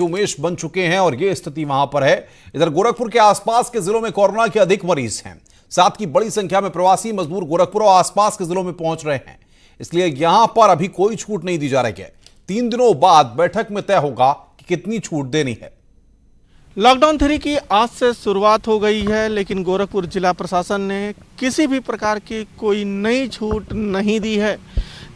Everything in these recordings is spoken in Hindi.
उमेश बन चुके हैं और यह स्थिति वहां पर है। इधर गोरखपुर के आसपास के जिलों में कोरोना के अधिक मरीज हैं, साथ ही बड़ी संख्या में प्रवासी मजदूर गोरखपुर और आसपास के जिलों में पहुंच रहे हैं, इसलिए यहां पर अभी कोई छूट नहीं दी जा रही है। 3 दिनों बाद बैठक में तय होगा कि कितनी छूट देनी है। लॉकडाउन 3 की आज से शुरुआत हो गई है, लेकिन गोरखपुर जिला प्रशासन ने किसी भी प्रकार की कोई नई छूट नहीं दी है।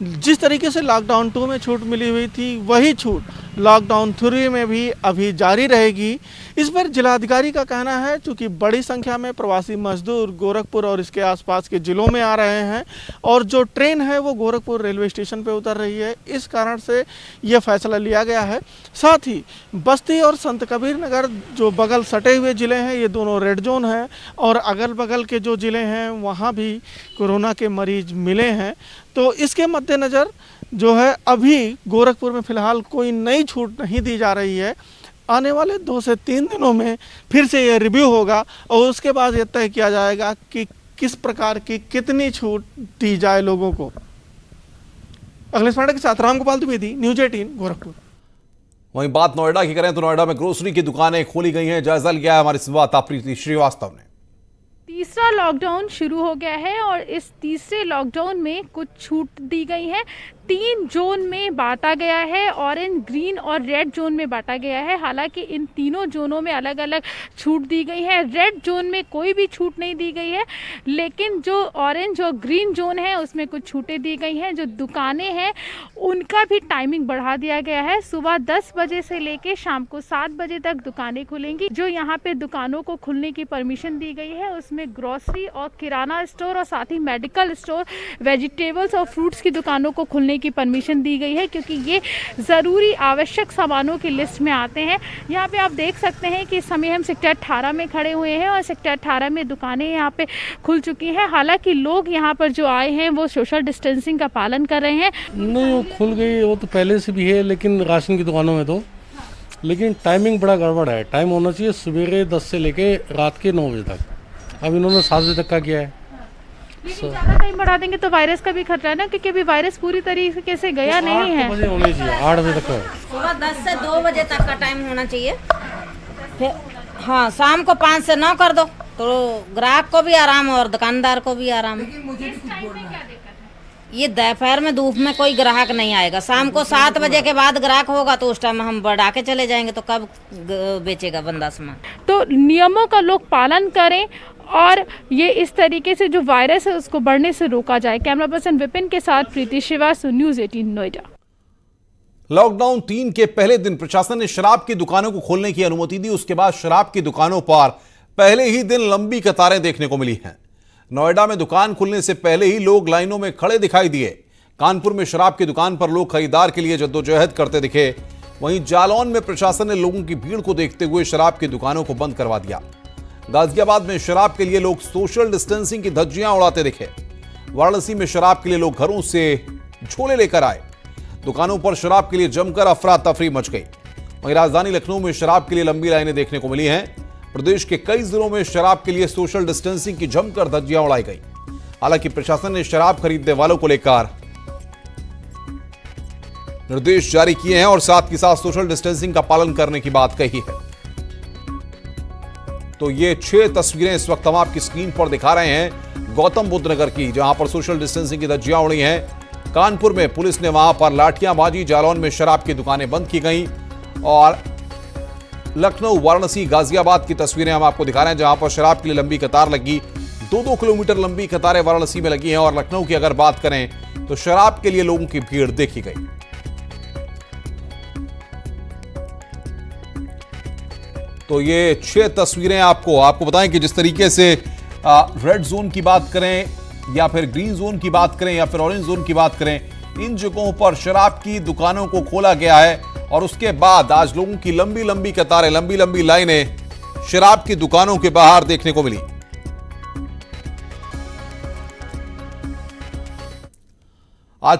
जिस तरीके से लॉकडाउन 2 में छूट मिली हुई थी, वही छूट लॉकडाउन 3 में भी अभी जारी रहेगी। इस पर जिलाधिकारी का कहना है, चूँकि बड़ी संख्या में प्रवासी मजदूर गोरखपुर और इसके आसपास के ज़िलों में आ रहे हैं और जो ट्रेन है वो गोरखपुर रेलवे स्टेशन पर उतर रही है, इस कारण से ये फैसला लिया गया है। साथ ही बस्ती और संत कबीर नगर जो बगल सटे हुए ज़िले हैं, ये दोनों रेड जोन हैं और अगल बगल के जो ज़िले हैं वहाँ भी कोरोना के मरीज मिले हैं। तो इसके मद्देनज़र जो है अभी गोरखपुर में फ़िलहाल कोई नई छूट नहीं दी जा रही है। आने वाले 2 से 3 दिनों में फिर से ये रिव्यू होगा और उसके बाद ये तय किया जाएगा कि किस प्रकार की कितनी छूट दी जाए लोगों को। अखिलेश पांडे के साथ रामगोपाल द्विवेदी, न्यूज़ 18 गोरखपुर। वहीं बात नोएडा की करें तो नोएडा में ग्रोसरी की दुकानें खोली गई हैं। जायजा लिया है हमारी संवाददाता प्रीति श्रीवास्तव ने। तीसरा लॉकडाउन शुरू हो गया है और इस तीसरे लॉकडाउन में कुछ छूट दी गई है। 3 जोन में बांटा गया है, ऑरेंज, ग्रीन और रेड जोन में बांटा गया है। हालांकि इन तीनों जोनों में अलग अलग छूट दी गई है। रेड जोन में कोई भी छूट नहीं दी गई है, लेकिन जो ऑरेंज और ग्रीन जोन है उसमें कुछ छूटें दी गई हैं। जो दुकानें हैं उनका भी टाइमिंग बढ़ा दिया गया है। सुबह 10 बजे से लेकर शाम को 7 बजे तक दुकानें खुलेंगी। जो यहाँ पे दुकानों को खुलने की परमिशन दी गई है उसमें ग्रोसरी और किराना स्टोर और साथ ही मेडिकल स्टोर, वेजिटेबल्स और फ्रूट्स की दुकानों को खुलने की परमिशन दी गई है, क्योंकि ये ज़रूरी आवश्यक सामानों की लिस्ट में आते हैं। यहाँ पे आप देख सकते हैं कि इस समय हम सेक्टर 18 में खड़े हुए हैं और सेक्टर 18 में दुकानें यहाँ पे खुल चुकी हैं। हालांकि लोग यहाँ पर जो आए हैं वो सोशल डिस्टेंसिंग का पालन कर रहे हैं। नहीं, वो खुल गई, वो तो पहले से भी है, लेकिन राशन की दुकानों में तो, लेकिन टाइमिंग बड़ा गड़बड़ है। टाइम होना चाहिए सवेरे 10 से लेके रात के 9 बजे तक। अब इन्होंने 7 बजे तक का किया है। लेकिन ज़्यादा टाइम बढ़ा देंगे तो वायरस का भी खतरा है ना, क्योंकि अभी वायरस पूरी तरीके से गया नहीं है। 8 बजे होनी चाहिए, 8 बजे तक का। सुबह 10 से 2 बजे तक का टाइम होना चाहिए। फिर हाँ, शाम को 5 से 9 कर दो तो ग्राहक को भी आराम और दुकानदार को भी आराम। ये दोपहर में धूप में कोई ग्राहक नहीं आएगा। शाम को 7 बजे के बाद ग्राहक होगा तो उस टाइम हम बढ़ा के चले जाएंगे, तो कब बेचेगा बंदा सामान। तो नियमों का लोग पालन करें और ये इस तरीके से जो वायरस है उसको बढ़ने से रोका जाए। कैमरा पर्सन विपिन के साथ प्रीति श्रीवास्तव, न्यूज़ 18 नोएडा। लॉकडाउन 3 के पहले दिन प्रशासन ने शराब की दुकानों को खोलने की अनुमति दी। उसके बाद शराब की दुकानों पर पहले ही दिन लंबी कतारें देखने को मिली हैं। नोएडा में दुकान खुलने से पहले ही लोग लाइनों में खड़े दिखाई दिए। कानपुर में शराब की दुकान पर लोग खरीदार के लिए जद्दोजहद करते दिखे। वहीं जालौन में प्रशासन ने लोगों की भीड़ को देखते हुए शराब की दुकानों को बंद करवा दिया। गाजियाबाद में शराब के लिए लोग सोशल डिस्टेंसिंग की धज्जियां उड़ाते दिखे। वाराणसी में शराब के लिए लोग घरों से झोले लेकर आए। दुकानों पर शराब के लिए जमकर अफरा तफरी मच गई। वहीं राजधानी लखनऊ में शराब के लिए लंबी लाइनें देखने को मिली हैं। प्रदेश के कई जिलों में शराब के लिए सोशल डिस्टेंसिंग की जमकर धज्जियां उड़ाई गई। हालांकि प्रशासन ने शराब खरीदने वालों को लेकर निर्देश जारी किए हैं और साथ ही साथ सोशल डिस्टेंसिंग का पालन करने की बात कही है। तो ये 6 तस्वीरें इस वक्त हम आपकी स्क्रीन पर दिखा रहे हैं गौतम बुद्ध नगर की, जहां पर सोशल डिस्टेंसिंग की धज्जियां उड़ी हैं। कानपुर में पुलिस ने वहां पर लाठियां बाजी। जालौन में शराब की दुकानें बंद की गई और लखनऊ, वाराणसी, गाजियाबाद की तस्वीरें हम आपको दिखा रहे हैं, जहां पर शराब के लिए लंबी कतार लगी। 2-2 किलोमीटर लंबी कतारें वाराणसी में लगी हैं और लखनऊ की अगर बात करें तो शराब के लिए लोगों की भीड़ देखी गई। तो ये 6 तस्वीरें आपको बताएं कि जिस तरीके से रेड जोन की बात करें या फिर ग्रीन जोन की बात करें या फिर ऑरेंज जोन की बात करें, इन जगहों पर शराब की दुकानों को खोला गया है और उसके बाद आज लोगों की लंबी लंबी कतारें, लंबी लंबी लाइनें शराब की दुकानों के बाहर देखने को मिली। आज